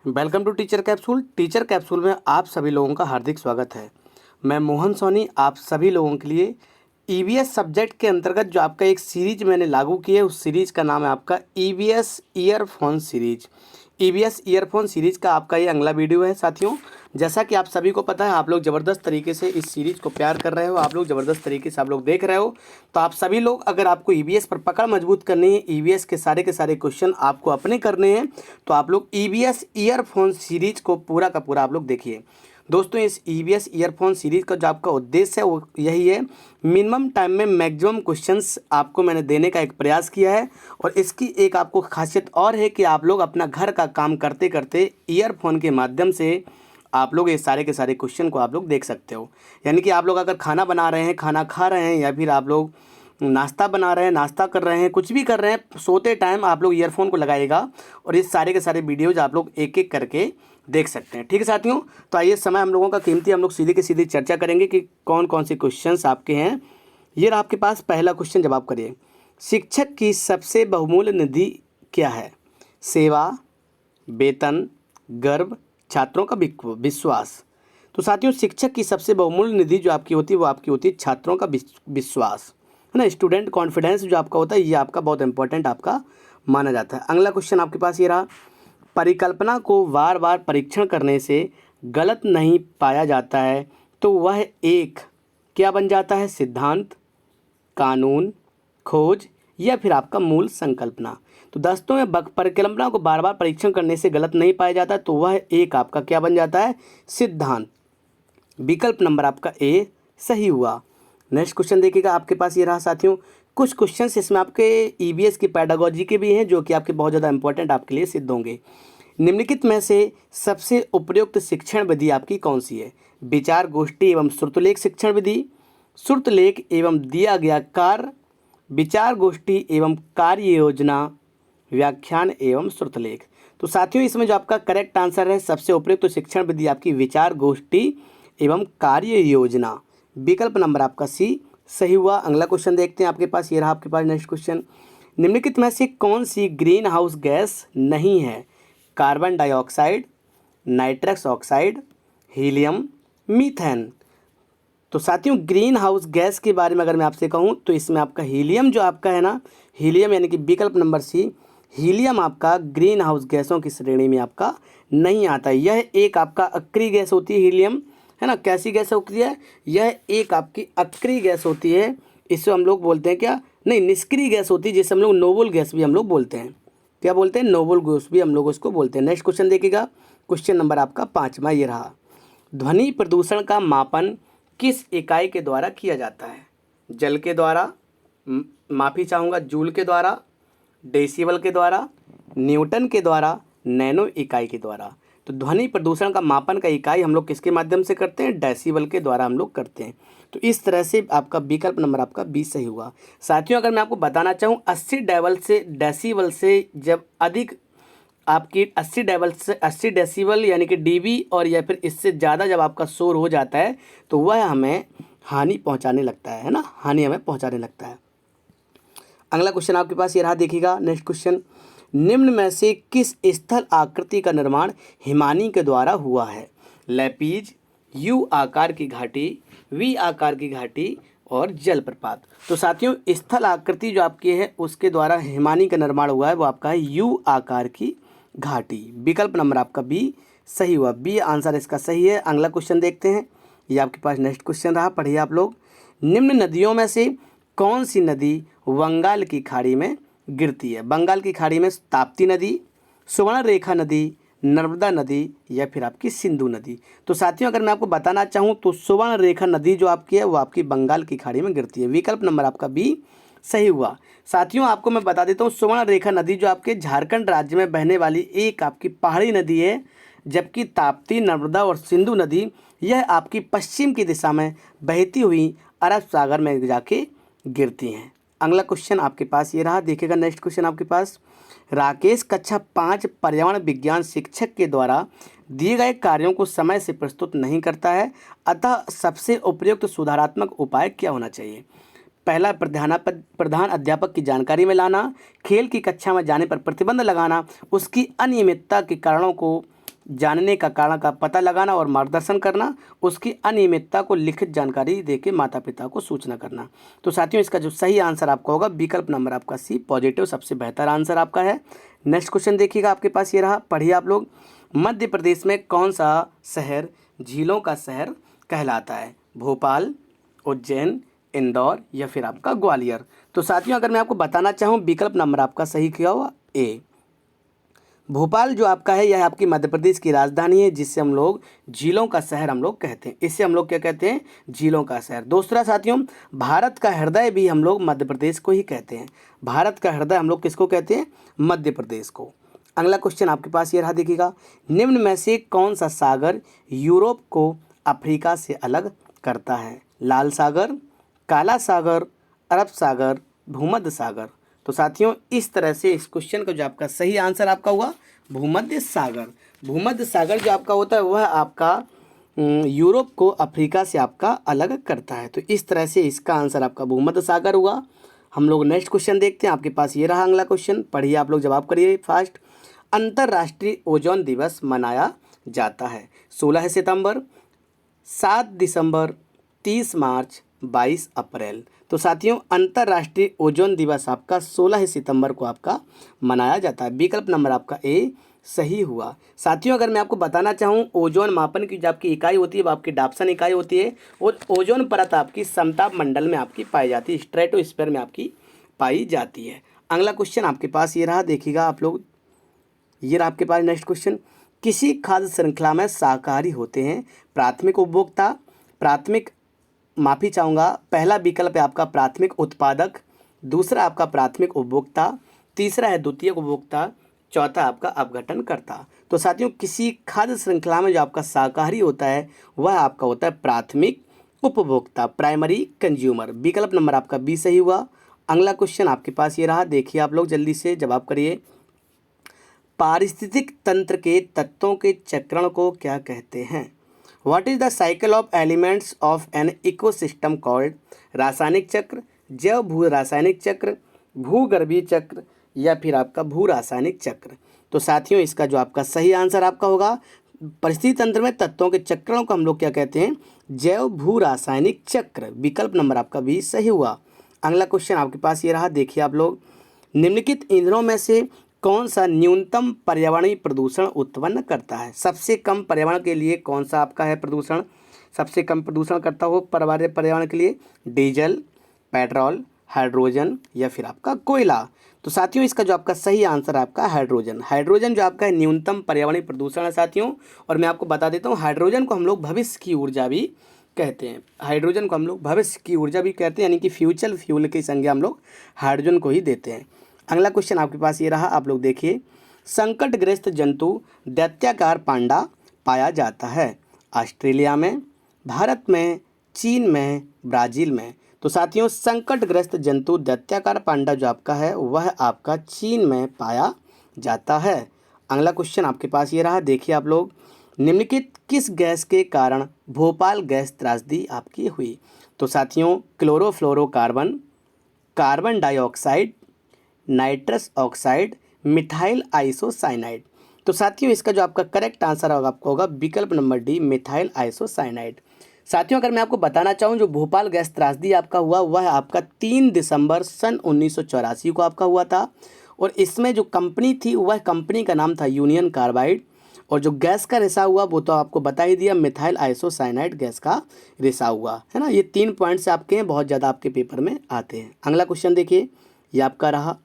Welcome to teacher capsule. Teacher capsule में आप सभी लोगों का हार्दिक स्वागत है। मैं मोहन सोनी आप सभी लोगों के लिए ईवीएस सब्जेक्ट के अंतर्गत जो आपका एक सीरीज मैंने लागू की है, उस सीरीज का नाम है आपका EVS earphone series. EVS earphone series का आपका ये अगला वीडियो है साथियों। जैसा कि आप सभी को पता है, आप लोग ज़बरदस्त तरीके से इस सीरीज़ को प्यार कर रहे हो, आप लोग ज़बरदस्त तरीके से आप लोग देख रहे हो। तो आप सभी लोग, अगर आपको ईवीएस पर पकड़ मजबूत करनी है, ईवीएस के सारे क्वेश्चन आपको अपने करने हैं, तो आप लोग ईवीएस ईयरफोन सीरीज को पूरा का पूरा आप लोग देखिए। दोस्तों, इस ईवीएस ईयरफोन सीरीज का जो आपका उद्देश्य है वो यही है, मिनिमम टाइम में मैक्सिमम क्वेश्चंस आपको मैंने देने का एक प्रयास किया है। और इसकी एक आपको खासियत और है कि आप लोग अपना घर का काम करते करते ईयरफोन के माध्यम से आप लोग ये सारे के सारे क्वेश्चन को आप लोग देख सकते हो। यानी कि आप लोग अगर खाना बना रहे हैं, खाना खा रहे हैं, या फिर आप लोग नाश्ता बना रहे हैं, नाश्ता कर रहे हैं, कुछ भी कर रहे हैं, सोते टाइम आप लोग ईयरफोन को लगाइएगा और ये सारे के सारे वीडियोज़ आप लोग एक एक करके देख सकते हैं। ठीक है साथियों, तो आइए समय हम लोगों का कीमती, हम लोग सीधी की सीधी चर्चा करेंगे कि कौन कौन से क्वेश्चंस आपके हैं। ये रहा आपके पास पहला क्वेश्चन, जवाब करिए। शिक्षक की सबसे बहुमूल्य निधि क्या है? सेवा, वेतन, गर्व, छात्रों का विश्वास। तो साथियों, शिक्षक की सबसे बहुमूल्य निधि जो आपकी होती है वो आपकी होती है छात्रों का विश्वास, है ना। स्टूडेंट कॉन्फिडेंस जो आपका होता है, ये आपका बहुत इंपॉर्टेंट आपका माना जाता है। अगला क्वेश्चन आपके पास ये रहा, परिकल्पना को बार बार परीक्षण करने से गलत नहीं पाया जाता है तो वह एक क्या बन जाता है? सिद्धांत, कानून, खोज, या फिर आपका मूल संकल्पना। तो दोस्तों, में परिकल्पना को बार बार परीक्षण करने से गलत नहीं पाया जाता तो वह एक आपका क्या बन जाता है? सिद्धांत। विकल्प नंबर आपका ए सही हुआ। नेक्स्ट क्वेश्चन देखिएगा, आपके पास ये रहा साथियों। कुछ क्वेश्चंस इसमें आपके ईवीएस की पैडागोजी के भी हैं जो कि आपके बहुत ज़्यादा इंपॉर्टेंट आपके लिए सिद्ध होंगे। निम्नलिखित में से सबसे उपयुक्त शिक्षण विधि आपकी कौन सी है? विचार गोष्ठी एवं श्रुतलेख शिक्षण विधि, श्रुतलेख एवं दिया गया कार्य, विचार गोष्ठी एवं कार्य योजना, व्याख्यान एवं श्रुतलेख। तो साथियों, इसमें जो आपका करेक्ट आंसर है, सबसे उपयुक्त शिक्षण विधि आपकी विचार गोष्ठी एवं कार्य योजना। विकल्प नंबर आपका सी सही हुआ। अगला क्वेश्चन देखते हैं, आपके पास ये रहा आपके पास नेक्स्ट क्वेश्चन। निम्नलिखित में से कौन सी ग्रीन हाउस गैस नहीं है? Carbon dioxide, nitrous oxide, helium, methane. तो साथियों, ग्रीन हाउस गैस के बारे में अगर मैं आपसे कहूं तो इसमें आपका हीलियम जो आपका है ना, हीलियम यानी कि विकल्प नंबर सी, हीलियम आपका ग्रीन हाउस गैसों की श्रेणी में आपका नहीं आता। यह एक आपका अक्रिय गैस होती है, हीलियम, है ना। कैसी गैस होती है? यह एक आपकी अक्रिय गैस होती है। इसे हम लोग बोलते हैं क्या? नहीं, निष्क्रिय गैस होती है, जिसे हम लोग नोबल गैस भी हम लोग बोलते हैं। क्या बोलते हैं? नोबल गैस भी हम लोग उसको बोलते हैं। नेक्स्ट क्वेश्चन देखिएगा, क्वेश्चन नंबर आपका 5वां ये रहा। ध्वनि प्रदूषण का मापन किस इकाई के द्वारा किया जाता है? जल के द्वारा, माफ़ी चाहूँगा, जूल के द्वारा, डेसिबल के द्वारा, न्यूटन के द्वारा, नैनो इकाई के द्वारा। तो ध्वनि प्रदूषण का मापन का इकाई हम लोग किसके माध्यम से करते हैं? डेसिबल के द्वारा हम लोग करते हैं। तो इस तरह से आपका विकल्प नंबर आपका 20 सही हुआ। साथियों, अगर मैं आपको बताना चाहूँ, 80 डेसिबल से जब अधिक आपकी 80 डेसिबल यानी कि डीबी, और या फिर इससे ज़्यादा जब आपका शोर हो जाता है तो वह हमें हानि पहुंचाने लगता है ना, हानि हमें पहुंचाने लगता है। अगला क्वेश्चन आपके पास ये रहा, देखिएगा नेक्स्ट क्वेश्चन। निम्न में से किस स्थल आकृति का निर्माण हिमानी के द्वारा हुआ है? लैपीज, यू आकार की घाटी, वी आकार की घाटी, और जलप्रपात। तो साथियों, स्थल आकृति जो आपकी है उसके द्वारा हिमानी का निर्माण हुआ है, वो आपका है यू आकार की घाटी। विकल्प नंबर आपका बी सही हुआ। बी आंसर इसका सही है। अगला क्वेश्चन देखते हैं, ये आपके पास नेक्स्ट क्वेश्चन रहा, पढ़िए आप लोग। निम्न नदियों में से कौन सी नदी बंगाल की खाड़ी में गिरती है? बंगाल की खाड़ी में ताप्ती नदी, सुवर्णरेखा नदी, नर्मदा नदी, या फिर आपकी सिंधु नदी। तो साथियों, अगर मैं आपको बताना चाहूँ तो सुवर्णरेखा नदी जो आपकी है वो आपकी बंगाल की खाड़ी में गिरती है। विकल्प नंबर आपका बी सही हुआ। साथियों, आपको मैं बता देता हूँ, सुवर्णरेखा नदी जो आपके झारखंड राज्य में बहने वाली एक आपकी पहाड़ी नदी है, जबकि ताप्ती, नर्मदा और सिंधु नदी यह आपकी पश्चिम की दिशा में बहती हुई अरब सागर में जाके गिरती हैं। अगला क्वेश्चन आपके पास ये रहा, देखिएगा नेक्स्ट क्वेश्चन आपके पास। राकेश कक्षा 5 पर्यावरण विज्ञान शिक्षक के द्वारा दिए गए कार्यों को समय से प्रस्तुत नहीं करता है, अतः सबसे उपयुक्त सुधारात्मक उपाय क्या होना चाहिए? पहला, प्रधान अध्यापक की जानकारी में लाना, खेल की कक्षा में जाने पर प्रतिबंध लगाना, उसकी अनियमितता के कारणों को जानने का कारण का पता लगाना और मार्गदर्शन करना, उसकी अनियमितता को लिखित जानकारी देके माता पिता को सूचना करना। तो साथियों इसका जो सही आंसर आपका होगा विकल्प नंबर आपका सी, पॉजिटिव सबसे बेहतर आंसर आपका है। नेक्स्ट क्वेश्चन देखिएगा, आपके पास ये रहा, पढ़िए आप लोग। मध्य प्रदेश में कौन सा शहर झीलों का शहर कहलाता है? भोपाल, उज्जैन, इंदौर या फिर आपका ग्वालियर। तो साथियों अगर मैं आपको बताना चाहूँ विकल्प नंबर आपका सही क्या हुआ, ए। भोपाल जो आपका है यह आपकी मध्य प्रदेश की राजधानी है, जिससे हम लोग झीलों का शहर हम लोग कहते हैं। इससे हम लोग क्या कहते हैं? झीलों का शहर। दूसरा साथियों, भारत का हृदय भी हम लोग मध्य प्रदेश को ही कहते हैं। भारत का हृदय हम लोग किसको कहते हैं? मध्य प्रदेश को। अगला क्वेश्चन आपके पास ये रहा, देखिएगा। निम्न में से कौन सा सागर यूरोप को अफ्रीका से अलग करता है? लाल सागर, काला सागर, अरब सागर, भूमध्य सागर। तो साथियों इस तरह से इस क्वेश्चन का जो आपका सही आंसर आपका हुआ भूमध्य सागर। भूमध्य सागर जो आपका होता है वह आपका यूरोप को अफ्रीका से आपका अलग करता है। तो इस तरह से इसका आंसर आपका भूमध्य सागर हुआ। हम लोग नेक्स्ट क्वेश्चन देखते हैं, आपके पास ये रहा अगला क्वेश्चन, पढ़िए आप लोग, जवाब करिए फास्ट। अंतर्राष्ट्रीय ओजोन दिवस मनाया जाता है 16 सितंबर, 7 दिसंबर, 30 मार्च, 22 अप्रैल। तो साथियों अंतर्राष्ट्रीय ओजोन दिवस आपका 16 सितंबर को आपका मनाया जाता है। विकल्प नंबर आपका ए सही हुआ। साथियों अगर मैं आपको बताना चाहूँ ओजोन मापन की जो आपकी इकाई होती है वो आपकी डाप्सन इकाई होती है, और ओजोन परत आपकी समताप मंडल में आपकी पाई जाती है, स्ट्रेटोस्फीयर में आपकी पाई जाती है। अगला क्वेश्चन आपके पास ये रहा, देखिएगा आप लोग, ये रहा आपके पास नेक्स्ट क्वेश्चन। किसी खाद्य श्रृंखला में शाकाहारी होते हैं प्राथमिक उपभोक्ता, प्राथमिक माफ़ी चाहूँगा, पहला विकल्प है आपका प्राथमिक उत्पादक, दूसरा आपका प्राथमिक उपभोक्ता, तीसरा है द्वितीयक उपभोक्ता, चौथा आपका अपघटनकर्ता। तो साथियों किसी खाद्य श्रृंखला में जो आपका शाकाहारी होता है वह आपका होता है प्राथमिक उपभोक्ता, प्राइमरी कंज्यूमर। विकल्प नंबर आपका बी सही हुआ। अगला क्वेश्चन आपके पास ये रहा, देखिए आप लोग जल्दी से जवाब करिए। पारिस्थितिक तंत्र के तत्वों के चक्रण को क्या कहते हैं? What is the cycle of elements of an ecosystem called? रासायनिक चक्र, जैव भू रासायनिक चक्र, भूगर्भीय चक्र या फिर आपका भू रासायनिक चक्र। तो साथियों इसका जो आपका सही आंसर आपका होगा परिस्थिति तंत्र में तत्वों के चक्रों को हम लोग क्या कहते हैं? जैव भू रासायनिक चक्र। विकल्प नंबर आपका भी सही हुआ। अगला क्वेश्चन आपके पास ये रहा, देखिए आप लोग। निम्नलिखित ईंधनों में से कौन सा न्यूनतम पर्यावरणीय प्रदूषण उत्पन्न करता है? सबसे कम पर्यावरण के लिए कौन सा आपका है प्रदूषण, सबसे कम प्रदूषण करता हो पर्यावरण के लिए? डीजल, पेट्रोल, हाइड्रोजन या फिर आपका कोयला। तो साथियों इसका जो आपका सही आंसर है आपका हाइड्रोजन। हाइड्रोजन जो आपका है न्यूनतम पर्यावरणीय प्रदूषण है साथियों। और मैं आपको बता देता हूँ हाइड्रोजन को हम लोग भविष्य की ऊर्जा भी कहते हैं। हाइड्रोजन को हम लोग भविष्य की ऊर्जा भी कहते हैं, यानी कि फ्यूचर फ्यूल की संज्ञा हम लोग हाइड्रोजन को ही देते हैं। अगला क्वेश्चन आपके पास ये रहा, आप लोग देखिए। संकटग्रस्त जंतु दैत्याकार पांडा पाया जाता है ऑस्ट्रेलिया में, भारत में, चीन में, ब्राज़ील में। तो साथियों संकटग्रस्त जंतु दैत्याकार पांडा जो आपका है वह आपका चीन में पाया जाता है। अगला क्वेश्चन आपके पास ये रहा, देखिए आप लोग। निम्नलिखित किस गैस के कारण भोपाल गैस त्रासदी आपकी हुई? तो साथियों chlorofluorocarbon, carbon dioxide, nitrous oxide, methyl isocyanide. तो साथियों इसका जो आपका करेक्ट आंसर होगा आपको होगा विकल्प नंबर डी, मिथाइल आइसोसाइनाइड। साथियों अगर मैं आपको बताना चाहूँ जो भोपाल गैस त्रासदी आपका हुआ वह आपका 3 दिसंबर सन 1984 को आपका हुआ था। और इसमें जो कंपनी थी वह कंपनी का नाम था यूनियन कार्बाइड, और जो गैस का रिसाव हुआ वो तो आपको बता ही दिया, मिथाइल आइसोसाइनाइड गैस का रिसाव हुआ है ना। ये 3 पॉइंट्स आपके हैं, बहुत ज़्यादा आपके पेपर में आते हैं। अगला क्वेश्चन देखिए, ये आपका रहा।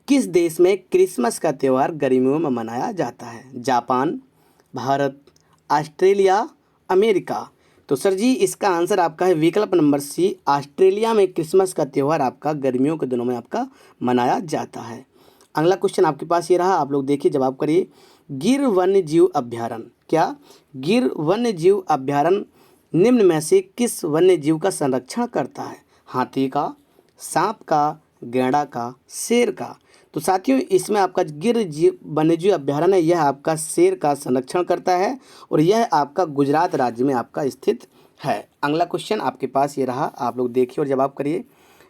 किस देश में क्रिसमस का त्यौहार गर्मियों में मनाया जाता है? Japan, Bharat, Australia, America. तो सर जी इसका आंसर आपका है विकल्प नंबर सी, ऑस्ट्रेलिया में क्रिसमस का त्यौहार आपका गर्मियों के दिनों में आपका मनाया जाता है। अगला क्वेश्चन आपके पास ये रहा, आप लोग देखिए जवाब करिए। गिर वन्य जीव अभ्यारण्य, क्या गिर वन्य जीव अभ्यारण्य निम्न में से किस वन्य जीव का संरक्षण करता है? हाथी का, सांप का, गैंडा का, शेर का। तो साथियों इसमें आपका गिर वन्यजीव अभ्यारण्य यह आपका शेर का संरक्षण करता है, और यह आपका गुजरात राज्य में आपका स्थित है। अगला क्वेश्चन आपके पास ये रहा, आप लोग देखिए और जवाब करिए।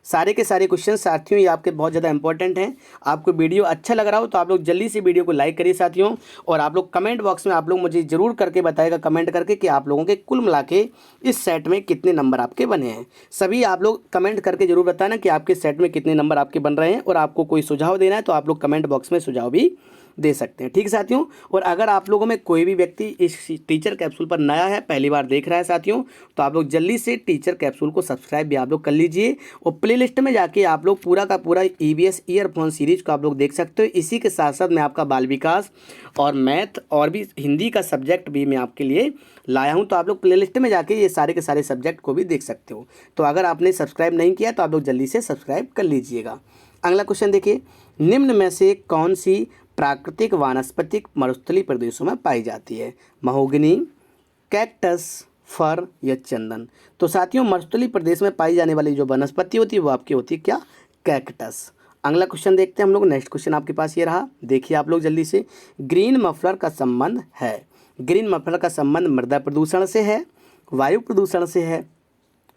सारे के सारे क्वेश्चन साथियों ये आपके बहुत ज़्यादा इंपॉर्टेंट हैं। आपको वीडियो अच्छा लग रहा हो तो आप लोग जल्दी से वीडियो को लाइक करिए साथियों, और आप लोग कमेंट बॉक्स में आप लोग मुझे ज़रूर करके बताएगा कमेंट करके कि आप लोगों के कुल मिला के इस सेट में कितने नंबर आपके बने हैं। सभी आप लोग कमेंट करके ज़रूर बताना कि आपके सेट में कितने नंबर आपके बन रहे हैं, और आपको कोई सुझाव देना है तो आप लोग कमेंट बॉक्स में सुझाव भी दे सकते हैं। ठीक है साथियों, और अगर आप लोगों में कोई भी व्यक्ति इस टीचर कैप्सूल पर नया है, पहली बार देख रहा है साथियों, तो आप लोग जल्दी से टीचर कैप्सूल को सब्सक्राइब भी आप लोग कर लीजिए, और प्लेलिस्ट में जाके आप लोग पूरा का पूरा ईवीएस ईयरफोन सीरीज को आप लोग देख सकते हो। इसी के साथ साथ मैं आपका बाल विकास और मैथ और भी हिंदी का सब्जेक्ट भी मैं आपके लिए लाया हूँ, तो आप लोग प्लेलिस्ट में जाके ये सारे के सारे सब्जेक्ट को भी देख सकते हो। तो अगर आपने सब्सक्राइब नहीं किया तो आप लोग जल्दी से सब्सक्राइब कर लीजिएगा। अगला क्वेश्चन देखिए, निम्न में से कौन सी प्राकृतिक वानस्पतिक मरुस्थलीय प्रदेशों में पाई जाती है? महोगनी, कैक्टस, फर या चंदन? तो साथियों मरुस्थलीय प्रदेश में पाई जाने वाली जो वनस्पति होती है वो आपकी होती है क्या? कैक्टस। अगला क्वेश्चन देखते हैं हम लोग। नेक्स्ट क्वेश्चन आपके पास ये रहा, देखिए आप लोग जल्दी से। ग्रीन मफलर का संबंध है, ग्रीन मफलर का संबंध मृदा प्रदूषण से है, वायु प्रदूषण से है,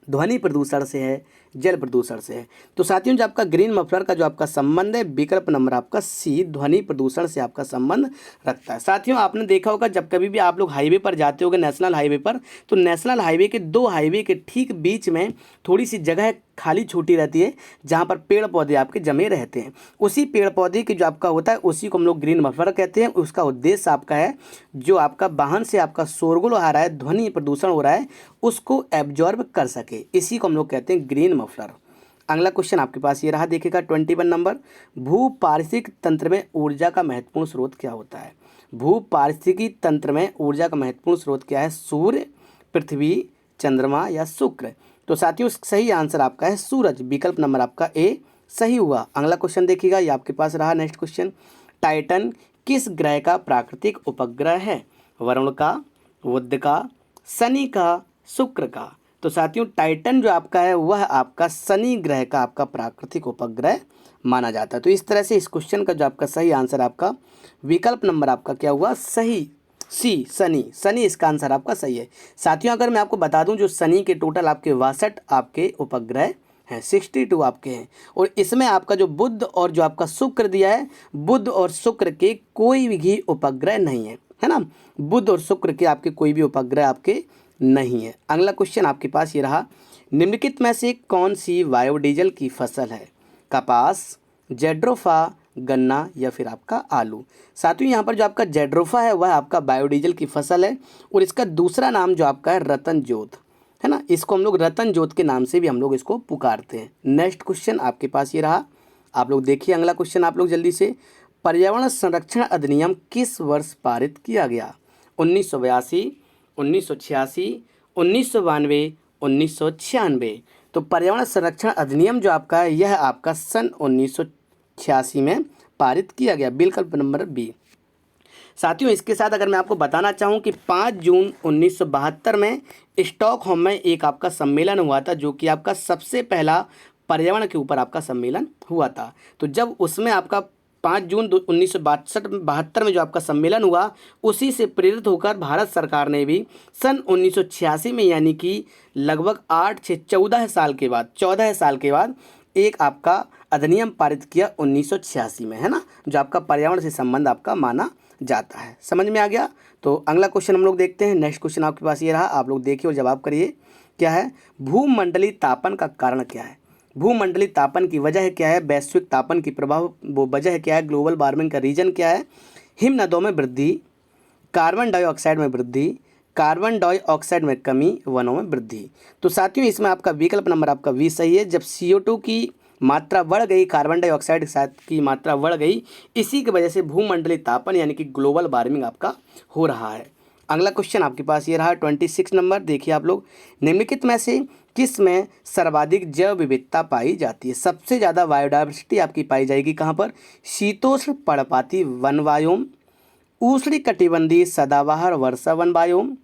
ध्वनि प्रदूषण से है, जल प्रदूषण से है? तो साथियों जो आपका ग्रीन मफलर का जो आपका संबंध है, विकल्प नंबर आपका सी, ध्वनि प्रदूषण से आपका संबंध रखता है। साथियों आपने देखा होगा जब कभी भी आप लोग हाईवे पर जाते होगे, नेशनल हाईवे पर, तो नेशनल हाईवे के दो हाईवे के ठीक बीच में थोड़ी सी जगह खाली छूटी रहती है जहाँ पर पेड़ पौधे आपके जमे रहते हैं। उसी पेड़ पौधे की जो आपका होता है उसी को हम लोग ग्रीन मफलर कहते हैं। उसका उद्देश्य आपका है जो आपका वाहन से आपका शोरगुल आ रहा है, ध्वनि प्रदूषण हो रहा है, उसको एब्जॉर्ब कर सके, इसी को हम लोग कहते हैं ग्रीन मफलर। अगला क्वेश्चन आपके पास ये रहा, देखिएगा 21 नंबर। भू पारिस्थितिक तंत्र में ऊर्जा का महत्वपूर्ण स्रोत क्या होता है? भू पारिस्थितिकी तंत्र में ऊर्जा का महत्वपूर्ण स्रोत क्या है? सूर्य, पृथ्वी, चंद्रमा या शुक्र? तो साथियों सही आंसर आपका है सूरज, विकल्प नंबर आपका ए सही हुआ। अगला क्वेश्चन देखिएगा, ये आपके पास रहा नेक्स्ट क्वेश्चन। टाइटन किस ग्रह का प्राकृतिक उपग्रह है? वरुण का, बुध का, शनि का, शुक्र का? तो साथियों टाइटन जो आपका है वह आपका शनि ग्रह का आपका प्राकृतिक उपग्रह माना जाता है। तो इस तरह से इस क्वेश्चन का जो आपका सही आंसर आपका विकल्प नंबर आपका क्या हुआ? सही, सी, शनि। शनि इसका आंसर आपका सही है। साथियों अगर मैं आपको बता दूं जो शनि के टोटल आपके 62 आपके उपग्रह हैं, 62 आपके हैं, और इसमें आपका जो बुध और जो आपका शुक्र दिया है, बुध और शुक्र के कोई भी उपग्रह नहीं है ना? बुध और शुक्र के आपके कोई भी उपग्रह आपके नहीं है। अगला क्वेश्चन आपके पास ये रहा, निम्नलिखित में से कौन सी बायोडीजल की फसल है? कपास, जेड्रोफा, गन्ना या फिर आपका आलू? साथियों यहाँ पर जो आपका जेड्रोफा है वह आपका बायोडीजल की फसल है, और इसका दूसरा नाम जो आपका है रतन ज्योत है ना, इसको हम लोग रतन ज्योत के नाम से भी हम लोग इसको पुकारते हैं। नेक्स्ट क्वेश्चन आपके पास ये रहा, आप लोग देखिए अगला क्वेश्चन आप लोग जल्दी से। पर्यावरण संरक्षण अधिनियम किस वर्ष पारित किया गया? 1982, 1986, 1992, 1996? तो पर्यावरण संरक्षण अधिनियम जो आपका है यह आपका सन 1986 में पारित किया गया, विकल्प नंबर बी। साथियों इसके साथ अगर मैं आपको बताना चाहूँ कि 5 जून 1972 में स्टॉकहोम में एक आपका सम्मेलन हुआ था, जो कि आपका सबसे पहला पर्यावरण के ऊपर आपका सम्मेलन हुआ था। तो जब उसमें आपका 5 जून 1972 में जो आपका सम्मेलन हुआ, उसी से प्रेरित होकर भारत सरकार ने भी सन 1986 में, यानी कि लगभग 14 साल के बाद एक आपका अधिनियम पारित किया 1986 में, है ना, जो आपका पर्यावरण से संबंध आपका माना जाता है। समझ में आ गया? तो अगला क्वेश्चन हम लोग देखते हैं। नेक्स्ट क्वेश्चन आपके पास ये रहा, आप लोग देखिए और जवाब करिए। क्या है? भूमंडलीय तापन का कारण क्या है? भूमंडलीय तापन की वजह क्या है? वैश्विक तापन की प्रभाव वो वजह क्या है? ग्लोबल वार्मिंग का रीजन क्या है? हिम नदों में वृद्धि, कार्बन डाइऑक्साइड में वृद्धि, कार्बन डाइऑक्साइड में कमी, वनों में वृद्धि? तो साथियों इसमें आपका विकल्प नंबर आपका 20 सही है। जब CO2 की मात्रा बढ़ गई, कार्बन डाइऑक्साइड की मात्रा बढ़ गई, इसी की वजह से भूमंडलीय तापन यानी कि ग्लोबल वार्मिंग आपका हो रहा है। अगला क्वेश्चन आपके पास ये रहा 26 नंबर, देखिए आप लोग। निम्नलिखित में से किस में सर्वाधिक जैव विविधता पाई जाती है? सबसे ज़्यादा बायोडाइवर्सिटी आपकी पाई जाएगी कहाँ पर? शीतोष्ण पर्णपाती वन बायोम, उष्णकटिबंधीय सदाबहार वर्षा वन बायोम,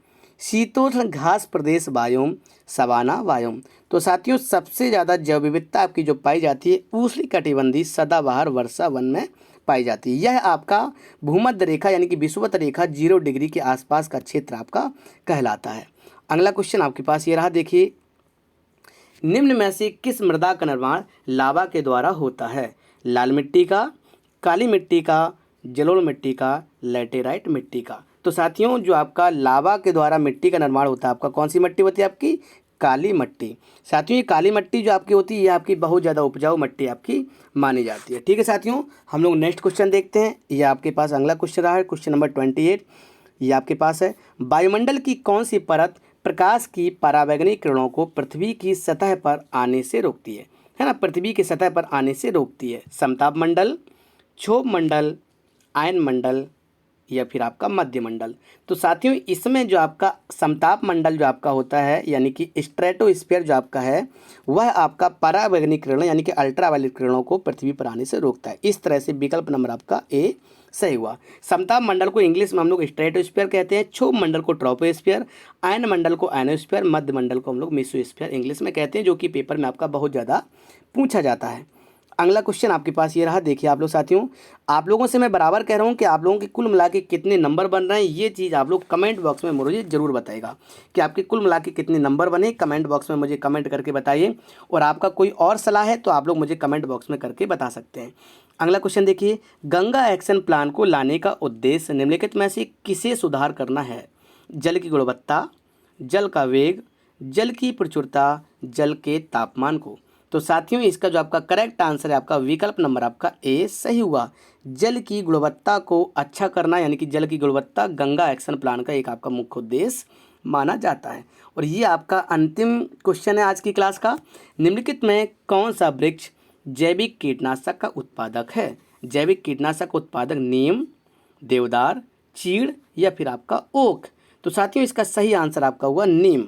शीतोष्ण घास प्रदेश बायोम, सवाना बायोम? तो साथियों सबसे ज़्यादा जैव विविधता आपकी जो पाई जाती है उष्णकटिबंधीय सदाबहार वर्षा वन में पाई जाती है। यह आपका भूमध्य रेखा यानी कि विषुवत रेखा 0 डिग्री के आसपास का क्षेत्र आपका कहलाता है। अगला क्वेश्चन आपके पास ये रहा, देखिए। निम्न में से किस मृदा का निर्माण लावा के द्वारा होता है? लाल मिट्टी का, काली मिट्टी का, जलोढ़ मिट्टी का, लैटेराइट मिट्टी का। तो साथियों जो आपका लावा के द्वारा मिट्टी का निर्माण होता है आपका कौन सी मिट्टी होती है? आपकी काली मिट्टी। साथियों ये काली मिट्टी जो आपकी होती है ये आपकी बहुत ज़्यादा उपजाऊ मिट्टी आपकी मानी जाती है। ठीक है साथियों, हम लोग नेक्स्ट क्वेश्चन देखते हैं। ये आपके पास अगला क्वेश्चन रहा है, क्वेश्चन नंबर 28। ये आपके पास है, वायुमंडल की कौन सी परत प्रकाश की परावैंगनी किरणों को पृथ्वी की सतह पर आने से रोकती है ना? पृथ्वी की सतह पर आने से रोकती है। समताप मंडल, क्षोभ मंडल, आयन मंडल या फिर आपका मध्य मंडल। तो साथियों इसमें जो आपका समताप मंडल जो आपका होता है यानी कि स्ट्रेटोस्फीयर जो आपका है वह आपका परावैंगनी किरणों यानी कि अल्ट्रावायलेट किरणों को पृथ्वी पर आने से रोकता है। इस तरह से विकल्प नंबर आपका ए सही हुआ। समताप मंडल को इंग्लिश में हम लोग स्ट्रेटोस्फीयर कहते हैं, क्षोभ मंडल को ट्रोपोस्फीयर, आयन मंडल को आयनोस्फीयर, मध्य मंडल को हम लोग मेसोस्फीयर इंग्लिश में कहते हैं, जो कि पेपर में आपका बहुत ज़्यादा पूछा जाता है। अगला क्वेश्चन आपके पास ये रहा, देखिए आप लोग साथियों, आप लोगों से मैं बराबर कह रहा हूँ कि आप लोगों के कुल मिला के कितने नंबर बन रहे हैं ये चीज़ आप लोग कमेंट बॉक्स में मुझे जरूर बताइएगा कि आपके कुल मिला के कितने नंबर बने। कमेंट बॉक्स में मुझे कमेंट करके बताइए, और आपका कोई और सलाह है तो आप लोग मुझे कमेंट बॉक्स में करके बता सकते हैं। अगला क्वेश्चन देखिए, गंगा एक्शन प्लान को लाने का उद्देश्य निम्नलिखित में से किसे सुधार करना है? जल की गुणवत्ता, जल का वेग, जल की प्रचुरता, जल के तापमान को। तो साथियों इसका जो आपका करेक्ट आंसर है आपका विकल्प नंबर आपका ए सही हुआ। जल की गुणवत्ता को अच्छा करना यानी कि जल की गुणवत्ता गंगा एक्शन प्लान का एक आपका मुख्य उद्देश्य माना जाता है। और ये आपका अंतिम क्वेश्चन है आज की क्लास का, निम्नलिखित में कौन सा वृक्ष जैविक कीटनाशक का उत्पादक है? जैविक कीटनाशक उत्पादक नीम, देवदार, चीड़ या फिर आपका ओक। तो साथियों इसका सही आंसर आपका हुआ नीम।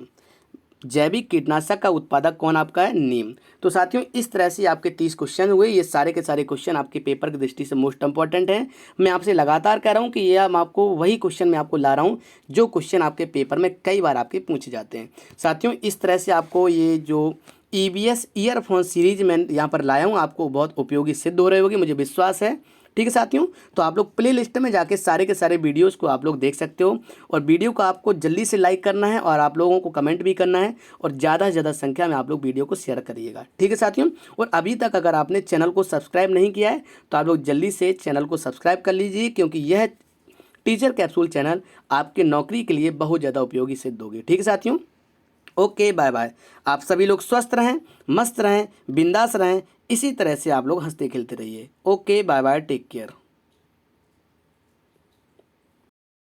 जैविक कीटनाशक का उत्पादक कौन आपका है? नीम। तो साथियों इस तरह से आपके 30 क्वेश्चन हुए। ये सारे के सारे क्वेश्चन आपके पेपर की दृष्टि से मोस्ट इंपॉर्टेंट हैं। मैं आपसे लगातार कह रहा हूँ कि ये हम आपको वही क्वेश्चन मैं आपको ला रहा हूँ जो क्वेश्चन आपके पेपर में कई बार आपके पूछे जाते हैं। साथियों इस तरह से आपको ये जो EVS ईयरफोन सीरीज में यहाँ पर लाया हूँ आपको बहुत उपयोगी सिद्ध हो रहे होगी, मुझे विश्वास है। ठीक है साथियों, तो आप लोग प्ले लिस्ट में जाके सारे के सारे वीडियोस को आप लोग देख सकते हो, और वीडियो को आपको जल्दी से लाइक करना है और आप लोगों को कमेंट भी करना है, और ज़्यादा से ज़्यादा संख्या में आप लोग वीडियो को शेयर करिएगा। ठीक है साथियों, और अभी तक अगर आपने चैनल को सब्सक्राइब नहीं किया है तो आप लोग जल्दी से चैनल को सब्सक्राइब कर लीजिए, क्योंकि यह टीचर कैप्सूल चैनल आपके नौकरी के लिए बहुत ज़्यादा उपयोगी सिद्ध होगी। ठीक है साथियों, ओके बाय बाय। आप सभी लोग स्वस्थ रहें, मस्त रहें, बिंदास रहें, इसी तरह से आप लोग हंसते खेलते रहिए। Okay bye bye, take care.